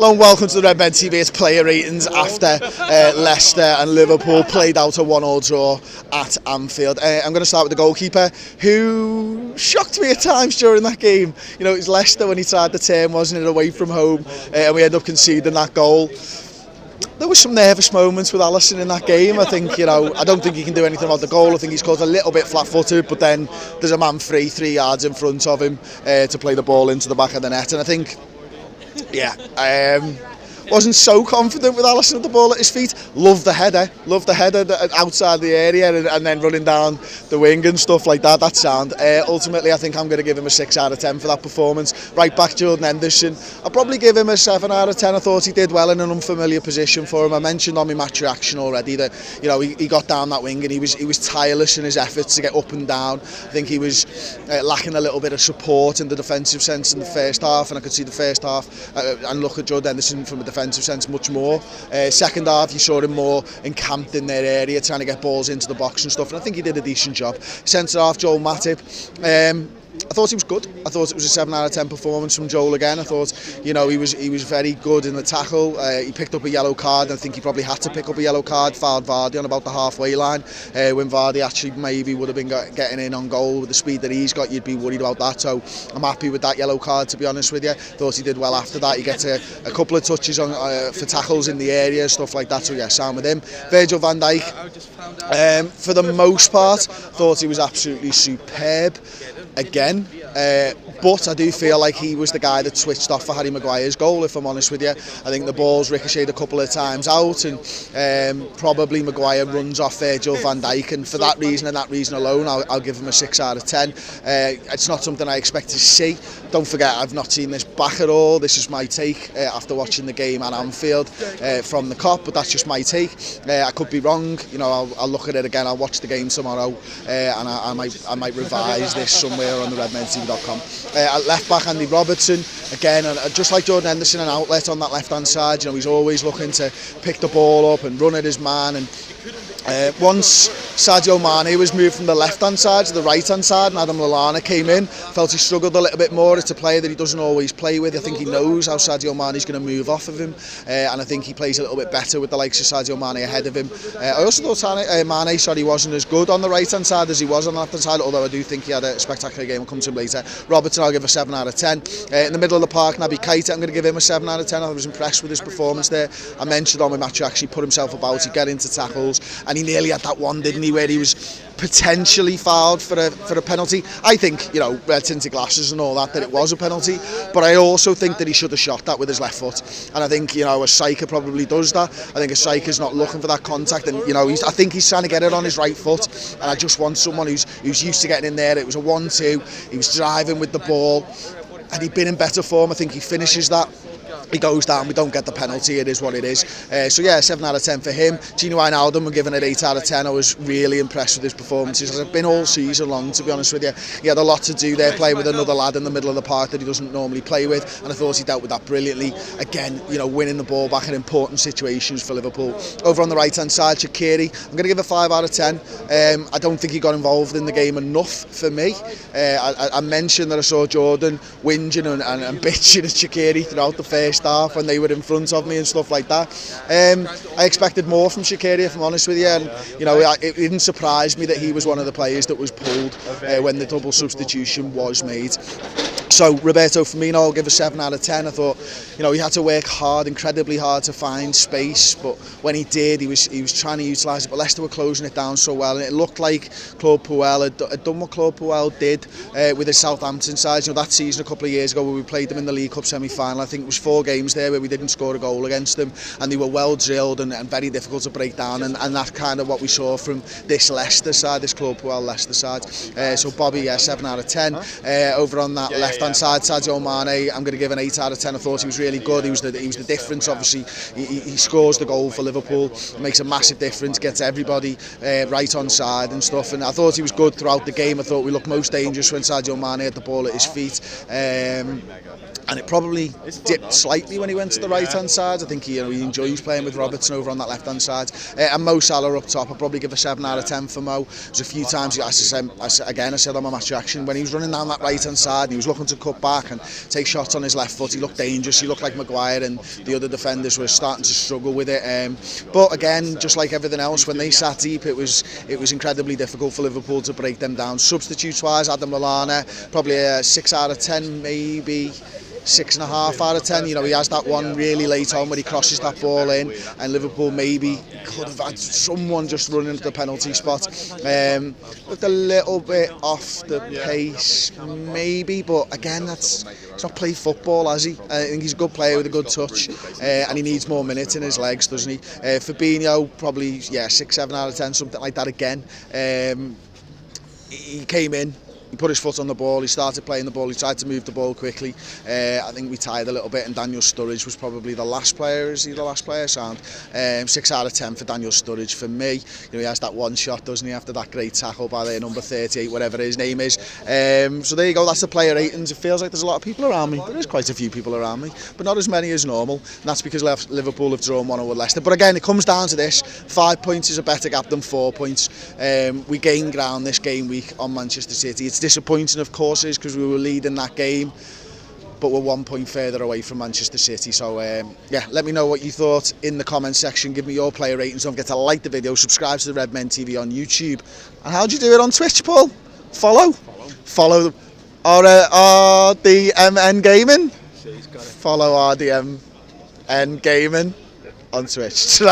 Hello and welcome to the Red Men TV. It's player ratings after Leicester and Liverpool played out a 1-1 draw at Anfield. I'm going to start with the goalkeeper, who shocked me at times during that game. You know, it was Leicester when he tried the turn, wasn't it, away from home, and we ended up conceding that goal. There were some nervous moments with Alisson in that game. I think, you know, I don't think he can do anything about the goal. I think he's caught a little bit flat-footed, but then there's a man free 3 yards in front of him to play the ball into the back of the net, and I think, yeah, wasn't so confident with Alisson with the ball at his feet. Loved the header outside the area and then running down the wing and stuff like that. That sound. Ultimately, I think I'm going to give him a 6 out of 10 for that performance. Right back, Jordan Henderson. I'll probably give him a 7 out of 10. I thought he did well in an unfamiliar position for him. I mentioned on my match reaction already that, you know, he got down that wing and he was tireless in his efforts to get up and down. I think he was lacking a little bit of support in the defensive sense in the first half, and I could see the first half and look at Jordan Henderson from a defensive sense much more. Second half, you saw him more encamped in their area, trying to get balls into the box and stuff, and I think he did a decent job. Centre half, Joel Matip. I thought he was good. I thought it was a 7 out of 10 performance from Joel again. I thought, you know, he was very good in the tackle. He picked up a yellow card. I think he probably had to pick up a yellow card. Fouled Vardy on about the halfway line. When Vardy actually maybe would have been getting in on goal with the speed that he's got, you'd be worried about that. So I'm happy with that yellow card, to be honest with you. Thought he did well after that. He gets a couple of touches on for tackles in the area, stuff like that. So yeah, sound with him. Virgil Van Dyck. For the most part, thought he was absolutely superb again. But I do feel like he was the guy that switched off for Harry Maguire's goal, if I'm honest with you. I think the ball's ricocheted a couple of times out, and probably Maguire runs off Virgil van Dijk, and for that reason and that reason alone, I'll give him a 6 out of 10. It's not something I expect to see. Don't forget, I've not seen this back at all. This is my take after watching the game at Anfield from the Kop, but that's just my take. I could be wrong. You know, I'll look at it again. I'll watch the game tomorrow, and I might revise this somewhere on the redmentv.com. At left back, Andy Robertson, again, just like Jordan Henderson, an outlet on that left hand side. You know, he's always looking to pick the ball up and run at his man. And once Sadio Mane was moved from the left hand side to the right hand side and Adam Lallana came in, felt he struggled a little bit more. It's a player that he doesn't always play with. I think he knows how Sadio Mane is going to move off of him, and I think he plays a little bit better with the likes of Sadio Mane ahead of him. I also thought Mane wasn't as good on the right hand side as he was on the left hand side, although I do think he had a spectacular game. We'll come to him later. Robertson, I'll give a 7 out of 10. In the middle of the park, Naby Keita, I'm going to give him a 7 out of 10. I was impressed with his performance there. I mentioned on my match, he actually put himself about, he got into tackles, and he nearly had that one, didn't he, where he was potentially fouled for a penalty. I think, you know, red tinted glasses and all that it was a penalty, but I also think that he should have shot that with his left foot, and I think, you know, a striker probably does that. I think a striker's not looking for that contact, and, you know, I think he's trying to get it on his right foot, and I just want someone who's used to getting in there. It was a 1-2, he was driving with the ball, and he'd been in better form. I think he finishes that, he goes down, we don't get the penalty, it is what it is. So yeah, 7 out of 10 for him. Gini Wijnaldum, we're giving it 8 out of 10. I was really impressed with his performances, as I've been all season long, to be honest with you. He had a lot to do there, playing with another lad in the middle of the park that he doesn't normally play with, and I thought he dealt with that brilliantly. Again, you know, winning the ball back in important situations for Liverpool. Over on the right hand side, Shaqiri, I'm going to give a 5 out of 10. I don't think he got involved in the game enough for me. I mentioned that I saw Jordan whinging and bitching at Shaqiri throughout the first half when they were in front of me and stuff like that. I expected more from Shaqiri, if I'm honest with you, and, you know, it didn't surprise me that he was one of the players that was pulled when the double substitution was made. So Roberto Firmino, I'll give a 7 out of 10. I thought, you know, he had to work hard, incredibly hard, to find space, but when he did, he was trying to utilise it, but Leicester were closing it down so well, and it looked like Claude Puel had done what Claude Puel did with his Southampton side. You know, that season a couple of years ago where we played them in the League Cup semi-final, I think it was 4 games there where we didn't score a goal against them, and they were well drilled and very difficult to break down, and that's kind of what we saw from this Leicester side, this Claude Puel Leicester side. So Bobby, yeah, 7 out of 10. Over on that left-hand side, Sadio Mane, I'm going to give an 8 out of 10. I thought he was really good. He was the difference. Obviously, he scores the goal for Liverpool, makes a massive difference, gets everybody right on side and stuff. And I thought he was good throughout the game. I thought we looked most dangerous when Sadio Mane had the ball at his feet. and it probably dipped slightly when he went to the right-hand side. I think he enjoys playing with Robertson over on that left-hand side. And Mo Salah up top, I'd probably give a 7 out of 10 for Mo. There's a few times, I said on my match reaction, when he was running down that right-hand side and he was looking to cut back and take shots on his left foot, he looked dangerous. He looked like Maguire, and the other defenders were starting to struggle with it. But again, just like everything else, when they sat deep, it was incredibly difficult for Liverpool to break them down. Substitutes-wise, Adam Lallana, probably a 6 out of 10, maybe 6.5 out of 10. He has that one really late on where he crosses that ball in, and Liverpool maybe could have had someone just running into the penalty spot. Looked a little bit off the pace, maybe, but again, he's not played football, has he? I think he's a good player with a good touch, and he needs more minutes in his legs, doesn't he? Fabinho, probably 6, 7 out of 10, something like that again. He came in, he put his foot on the ball, he started playing the ball, he tried to move the ball quickly. I think we tired a little bit, and Daniel Sturridge was probably the last player. Is he the last player, Sound? 6 out of 10 for Daniel Sturridge. For me, he has that one shot, doesn't he, after that great tackle by the number 38, whatever his name is. So there you go, that's the player ratings. It feels like there's a lot of people around me. There is quite a few people around me, but not as many as normal. And that's because Liverpool have drawn 1-0 with Leicester. But again, it comes down to this. 5 points is a better gap than 4 points. We gained ground this game week on Manchester City. It's disappointing, of course, because we were leading that game, but we're 1 point further away from Manchester City. So let me know what you thought in the comment section. Give me your player ratings. Don't forget to like the video, subscribe to the Red Men TV on YouTube. And how'd you do it on Twitch, Paul? Follow RDMN Gaming. Follow RDMN Gaming on Twitch.